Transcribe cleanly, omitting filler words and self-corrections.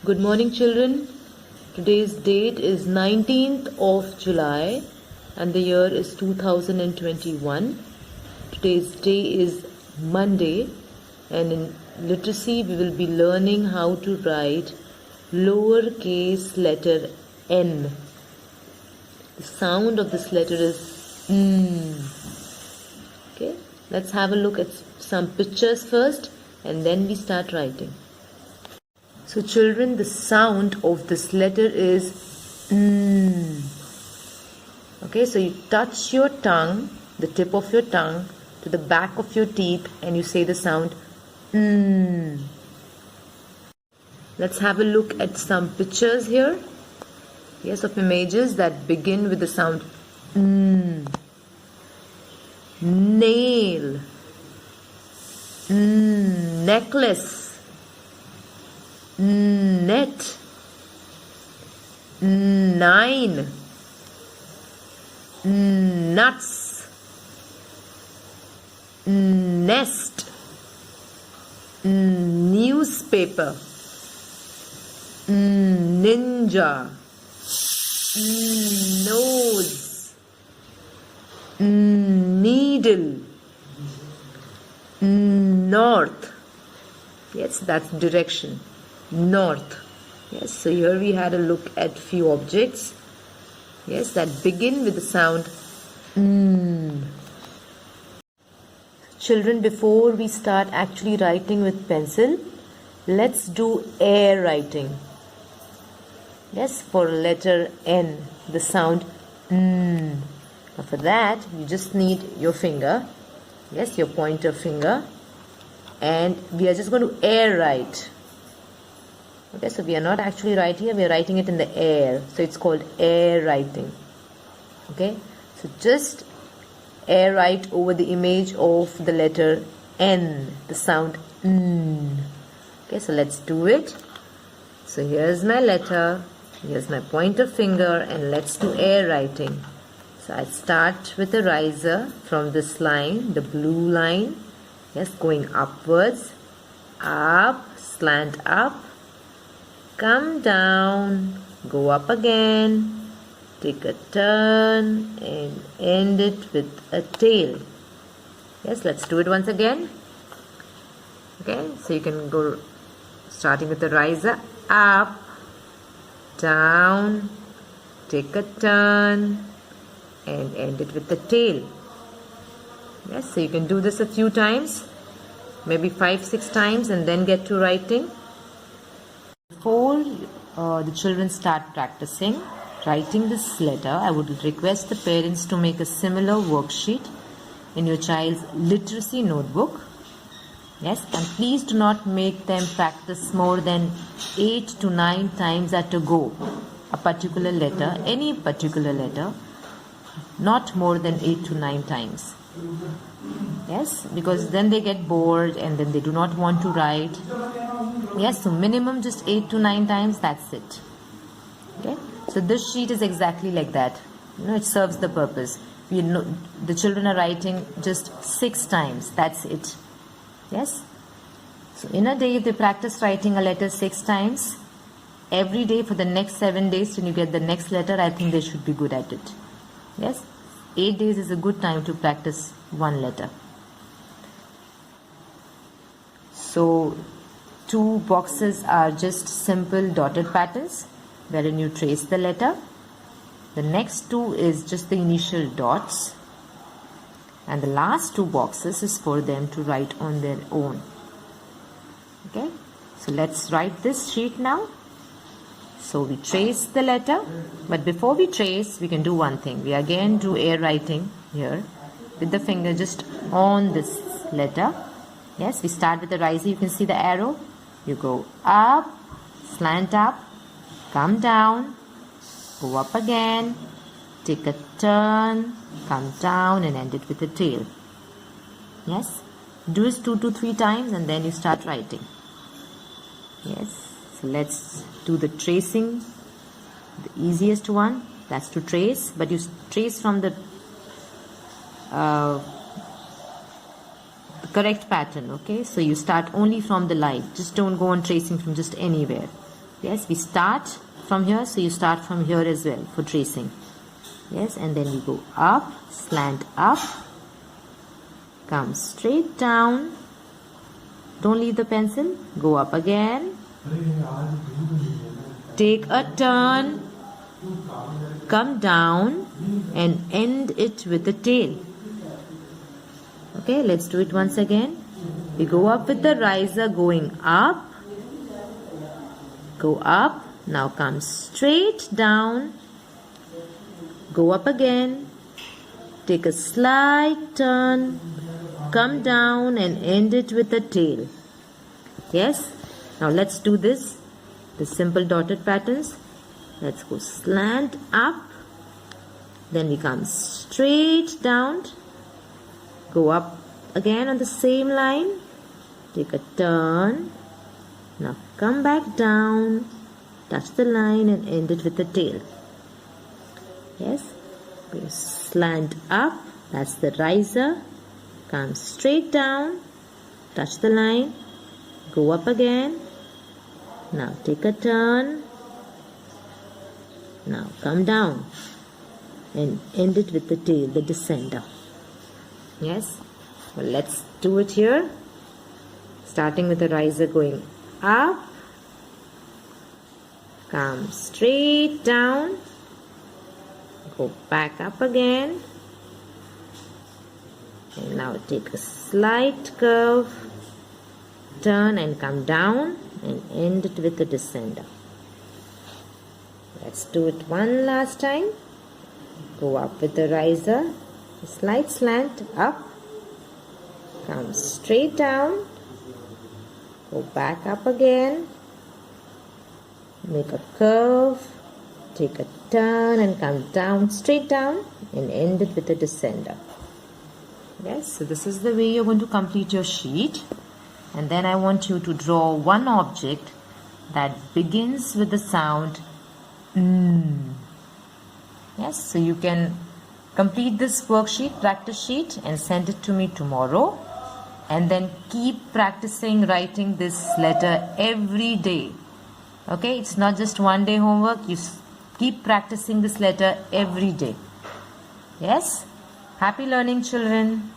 Good morning, children. Today's date is 19th of July and the year is 2021. Today's day is Monday, and in literacy we will be learning how to write lowercase letter n. The sound of this letter is n. Okay, let's have a look at some pictures first and then we start writing. So children, the sound of this letter is n. Okay, so you touch your tongue, the tip of your tongue, to the back of your teeth and you say the sound n. Let's have a look at some pictures here. Yes, of images that begin with the sound n. Nail, necklace, net, 9, nuts, nest, newspaper, ninja, nose, needle, north. Yes, that's direction. North. Yes, so here we had a look at few objects, yes, that begin with the sound n. Children, before we start actually writing with pencil, let's do air writing. Yes, for letter N, the sound n. Now for that you just need your finger, yes, your pointer finger, and we are just going to air write. Okay, so we are not actually writing here, we are writing it in the air. So it's called air writing. Okay, so just air write over the image of the letter N, the sound n. Okay, so let's do it. So here's my letter, here's my pointer finger, and let's do air writing. So I start with the riser from this line, the blue line. Yes, going upwards, up, slant up, come down, go up again, take a turn and end it with a tail. Yes, let's do it once again. Okay, so you can go starting with the riser, up, down, take a turn and end it with the tail. Yes, so you can do this a few times, maybe 5-6 times, and then get to writing. Before the children start practicing writing this letter, I would request the parents to make a similar worksheet in your child's literacy notebook. Yes, and please do not make them practice more than 8 to 9 times at a go. A particular letter, any particular letter, not more than 8 to 9 times. Yes, because then they get bored and then they do not want to write. Yes, so minimum just 8 to 9 times, that's it. Okay, so this sheet is exactly like that. You know, it serves the purpose. You know, the children are writing just 6 times, that's it. Yes, so in a day if they practice writing a letter 6 times, every day for the next 7 days when you get the next letter, I think they should be good at it. Yes, 8 days is a good time to practice one letter. So 2 boxes are just simple dotted patterns wherein you trace the letter. The next 2 is just the initial dots, and the last 2 boxes is for them to write on their own. Okay, so let's write this sheet now. So we trace the letter, but before we trace, we can do one thing. We again do air writing here with the finger just on this letter. Yes, we start with the riser. You can see the arrow. You go up, slant up, come down, go up again, take a turn, come down and end it with a tail. Yes, do this 2 to 3 times and then you start writing. Yes. So let's do the tracing. The easiest one, that's to trace, but you trace from the correct pattern. Okay, so you start only from the line, just don't go on tracing from just anywhere. Yes, we start from here, so you start from here as well for tracing. Yes, and then we go up, slant up, come straight down. Don't leave the pencil. Go up again. Take a turn. Come down and end it with the tail. Okay, let's do it once again. We go up with the riser going up. Go up. Now come straight down. Go up again. Take a slight turn. Come down and end it with the tail. Yes? Now let's do this. The simple dotted patterns. Let's go slant up. Then we come straight down. Go up again on the same line. Take a turn. Now come back down. Touch the line and end it with the tail. Yes? Go slant up. That's the riser. Come straight down. Touch the line. Go up again. Now take a turn. Now come down and end it with the tail, the descender. Yes? Well, let's do it here. Starting with the riser going up. Come straight down. Go back up again. And now take a slight curve. Turn and come down and end it with the descender. Let's do it one last time. Go up with the riser, a slight slant up, come straight down, go back up again, make a curve, take a turn and come down, straight down and end it with a descender. Yes, so this is the way you're going to complete your sheet. And then I want you to draw one object that begins with the sound Yes, so you can complete this worksheet, practice sheet, and send it to me tomorrow. And then keep practicing writing this letter every day. Okay, it's not just one day homework. You keep practicing this letter every day. Yes? Happy learning, children.